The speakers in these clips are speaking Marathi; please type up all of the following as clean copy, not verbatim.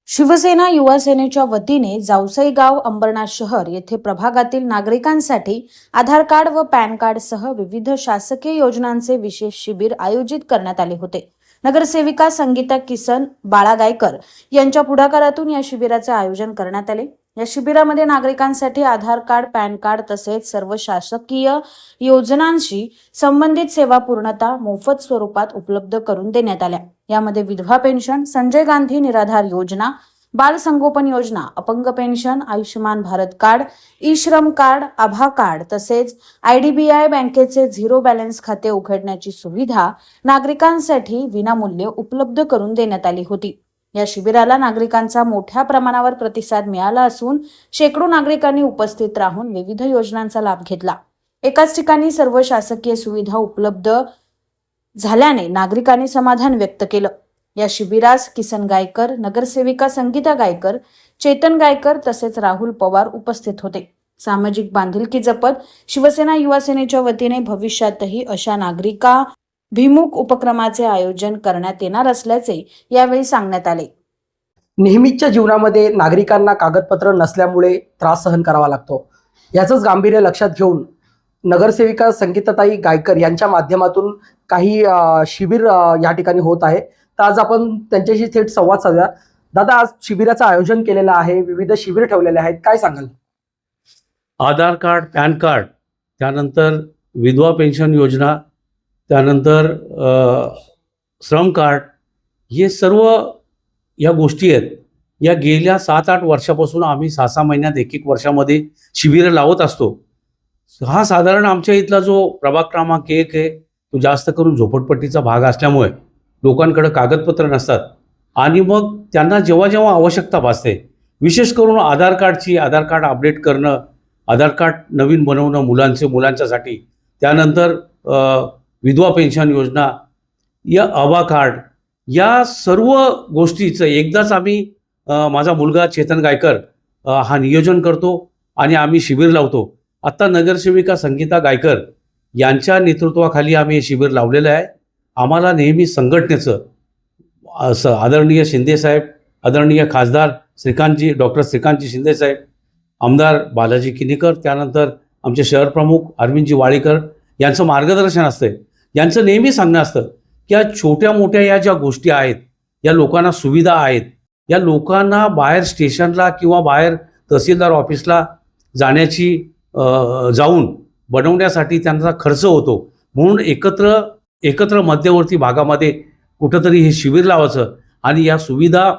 शिवसेना युवा सेनेच्या वतीने जावसई गाव अंबरनाथ शहर येथे प्रभागातील नागरिकांसाठी आधार कार्ड व पॅन कार्ड सह विविध शासकीय योजनांचे विशेष शिबिर आयोजित करण्यात आले होते। नगरसेविका संगीता किसन बाळागायकर यांच्या पुढाकारातून या शिबिराचे आयोजन करण्यात आले। या शिबिरामध्ये नागरिकांसाठी आधार कार्ड, पॅन कार्ड तसेच सर्व शासकीय योजनांशी संबंधित सेवा पूर्णतः मोफत स्वरूपात उपलब्ध करून देण्यात आल्या। यामध्ये विधवा पेन्शन, संजय गांधी निराधार योजना, बाल संगोपन योजना, अपंग pension, Ayushman Bharat card, E श्रम कार्ड, आभा कार्ड तसेच IDBI बँकेचे झिरो बॅलन्स खाते उघडण्याची सुविधा नागरिकांसाठी विनामूल्य उपलब्ध करून देण्यात आली होती। या शिबिराला नागरिकांचा मोठ्या प्रमाणावर प्रतिसाद मिळाला असून शेकडो नागरिकांनी उपस्थित राहून विविध योजनांचा लाभ घेतला। एकाच ठिकाणी सर्व शासकीय सुविधा उपलब्ध झाल्याने नागरिकांनी समाधान व्यक्त केलं। या शिबिरास किसन गायकर, नगरसेविका संगीता गायकर, चेतन गायकर तसेच राहुल पवार उपस्थित होते। सामाजिक बांधिलकी जपत शिवसेना युवा सेनेच्या वतीने भविष्यातही अशा नागरिकाभिमुख उपक्रमाचे आयोजन करण्यात येणार असल्याचे यावेळी सांगण्यात आले। नेहमीच्या जीवनामध्ये नागरिकांना कागदपत्र नसल्यामुळे त्रास सहन करावा लागतो। याचंच गांभीर्य लक्षात घेऊन नगरसेविका संगीताताई गायकर यांच्या माध्यमातून काही शिबिर या ठिकाणी होत आहे। तर आज आपण त्यांच्याशी थेट संवाद साधूया। दादा, आज शिबिराचं आयोजन केलेलं आहे, विविध शिबिर ठेवलेले आहेत, काय सांगाल? आधार कार्ड, पॅन कार्ड, त्यानंतर विधवा पेन्शन योजना, त्यानंतर श्रम कार्ड, हे सर्व या गोष्टी आहेत। या गेल्या 7-8 वर्षापासून आम्ही 6-6 महिन्यात 1-1 वर्षामध्ये शिबिरं लावत असतो। हा साधारण आमच्या इथला जो प्रभाग क्रमांक 1 आहे तो जास्त करून झोपडपट्टीचा भाग असल्यामुळे लोकांकडे कागदपत्र नसतात आणि मग त्यांना जेव्हा जेव्हा आवश्यकता भासते, विशेष करून आधार कार्ड अपडेट करणं, आधार कार्ड नवीन बनवणं मुलांच्यासाठी, त्यानंतर विधवा पेन्शन योजना, या आभा कार्ड, या सर्व गोष्टीचं एकदाच आम्ही माझा मुलगा चेतन गायकर हा नियोजन करतो आणि आम्ही शिबिर लावतो। आत्ता नगरसेविका संगीता गायकर यांच्या नेतृत्वाखाली आम्ही हे शिबिर लावलेलं आहे। आम्हाला नेहमी संघटनेचं आदरणीय शिंदेसाहेब, आदरणीय खासदार डॉक्टर श्रीकांतजी शिंदेसाहेब, आमदार बालाजी किनीकर, त्यानंतर आमचे शहर प्रमुख अरविंदजी वाळीकर यांचं मार्गदर्शन असतं। यांचं नेहमी सांगणं असतं की या छोट्या मोठ्या या ज्या गोष्टी आहेत, या लोकांना सुविधा आहेत, या लोकांना बाहेर स्टेशनला किंवा बाहेर तहसीलदार ऑफिसला जाऊन बनवण्यासाठी त्यांचा खर्च होतो। म्हणून एकत्र मध्यवर्ती भागामध्ये कुठंतरी हे शिबिर लावायचं आणि या सुविधा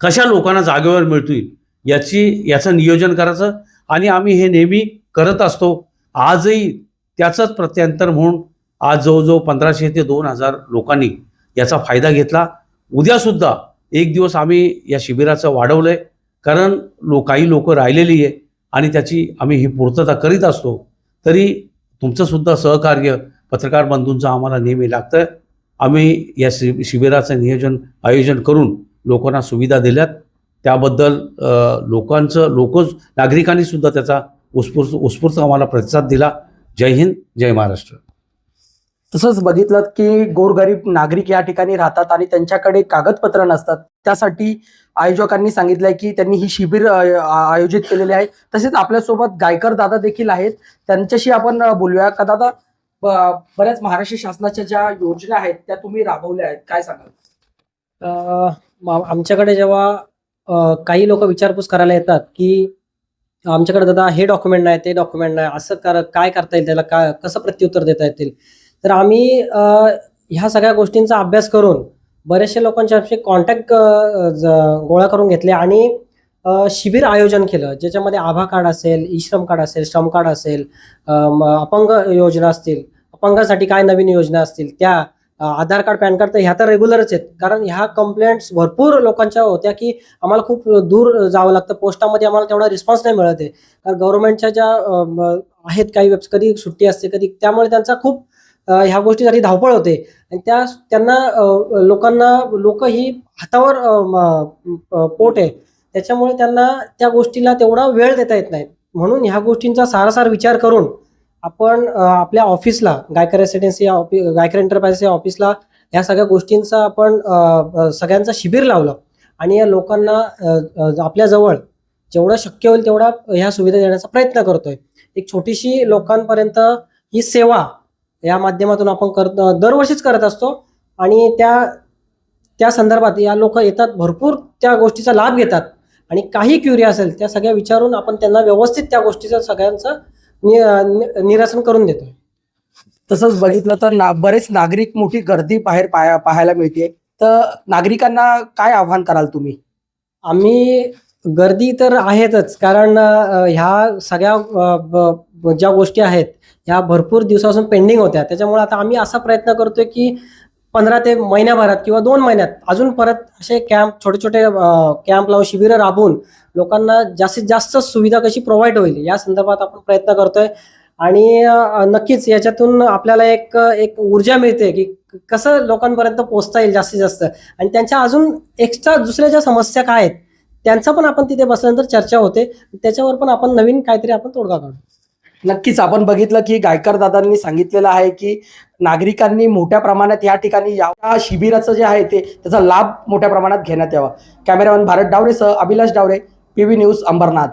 कशा लोकांना जागेवर मिळतील याचं नियोजन करायचं आणि आम्ही हे नेहमी करत असतो। आजही त्याचंच प्रत्यांतर म्हणून आज जवळजवळ 1500 ते 2000 लोकांनी याचा फायदा घेतला। उद्यासुद्धा एक दिवस आम्ही या शिबिराचं वाढवलंय, कारण काही लोक राहिलेली आहे आणि त्याची आम्ही ही पूर्तता करीत असतो। तरी तुमचंसुद्धा सहकार्य पत्रकार बंधूंचं आम्हाला नेहमी लागतं। आम्ही या शिबिराचं आयोजन करून लोकांना सुविधा दिल्यात, त्याबद्दल नागरिकांनी सुद्धा त्याचा उत्स्फूर्त आम्हाला प्रतिसाद दिला। जय हिंद, जय महाराष्ट्र। तसंच बघितलं की गोरगरीब नागरिक या ठिकाणी राहतात आणि त्यांच्याकडे कागदपत्र नसतात। त्यासाठी आयोजकांनी सांगितलंय की त्यांनी ही शिबिर आयोजित केलेली आहे। तसेच आपल्यासोबत गायकर दादा देखील आहेत, त्यांच्याशी आपण बोलूया। का दादा, बऱ्याच महाराष्ट्र शासनाच्या ज्या योजना आहेत त्या तुम्ही राबवल्या आहेत, काय सांगाल? आमच्याकडे जेव्हा काही लोक विचारपूस करायला येतात की आमच्याकडे दादा हे डॉक्युमेंट नाही, ते डॉक्युमेंट नाही, असं काय करता येईल, त्याला कसं प्रत्युत्तर देता येतील, तर आम्ही ह्या सगळ्या गोष्टींचा अभ्यास करून बरेचशा लोकांच्या कॉन्टॅक्ट गोळा करून घेतले आणि शिबिर आयोजन केलं, ज्याच्यामध्ये आभा कार्ड असेल, ई श्रम कार्ड असेल, श्रम कार्ड असेल, अपंग योजना असतील, अपंगासाठी काय नवीन योजना असतील, त्या आधार कार्ड, पॅन कार्ड, तर ह्या तर रेग्युलरच आहेत। कारण ह्या कंप्लेंट्स भरपूर लोकांच्या होत्या की आम्हाला खूप दूर जावं लागतं, पोस्टामध्ये आम्हाला तेवढा रिस्पॉन्स नाही मिळत आहे, कारण गव्हर्नमेंटच्या ज्या आहेत काही कधी सुट्टी असते, कधी, त्यामुळे त्यांचा खूप ह्या गोष्टीसाठी धावपळ होते आणि त्यांना लोक ही हातावर पोट आहे, त्याच्यामुळे त्यांना त्या गोष्टीला तेवढा वेळ देता येत नाही। म्हणून ह्या गोष्टींचा सारासार विचार करून आपण आपल्या ऑफिसला, गायकर रेसिडेन्सी गायकर एंटरप्राइजेस या ऑफिसला ह्या सगळ्या गोष्टींचा आपण सगळ्यांचा शिबिर लावलं आणि या लोकांना आपल्याजवळ जेवढं शक्य होईल तेवढा ह्या सुविधा देण्याचा प्रयत्न करतोय. एक छोटीशी लोकांपर्यंत ही सेवा या माध्यमातून आपण दरवर्षीच करत असतो आणि त्या संदर्भात या लोक येतात, भरपूर त्या गोष्टीचा लाभ घेतात आणि काही क्युरी असेल त्या सगळ्या विचारून आपण त्यांना व्यवस्थित त्या गोष्टीचं सगळ्यांचं निरसन करून देतोय. तसंच बघितलं तर बरेच नागरिक मोठी गर्दी बाहेर पाहायला मिळते. तर नागरिकांना काय आव्हान कराल तुम्ही? आम्ही गर्दी तर आहेतच, कारण ह्या सगळ्या ज्या गोष्टी आहेत ह्या भरपूर दिवसापासून पेंडिंग होत्या. त्याच्यामुळे आता आम्ही असा प्रयत्न करतोय की 15 ते महिन्याभरात किंवा 2 महिन्यात अजून परत असे छोटे छोटे कॅम्प लावून शिबिरं राबवून लोकांना जास्तीत जास्त सुविधा कशी प्रोव्हाइड होईल या संदर्भात आपण प्रयत्न करतोय. आणि नक्कीच याच्यातून आपल्याला एक ऊर्जा मिळते की कसं लोकांपर्यंत पोहोचता येईल जास्तीत जास्त, आणि त्यांच्या अजून एक्स्ट्रा दुसऱ्या ज्या समस्या काय आहेत त्यांचा पण आपण तिथे बसल्यानंतर चर्चा होते, त्याच्यावर पण आपण नवीन काहीतरी आपण तोडगा काढू. नक्कीच आपण बघितलं की गायकर दादांनी सांगितलेलं आहे की नागरिकांनी मोठ्या प्रमाणात या ठिकाणी या शिबिराचं जे आहे त्याचा लाभ मोठ्या प्रमाणात घेण्यात यावा. कॅमेरामॅन भारत डावरेसह अभिलाष डावरे, PV न्यूज, अंबरनाथ.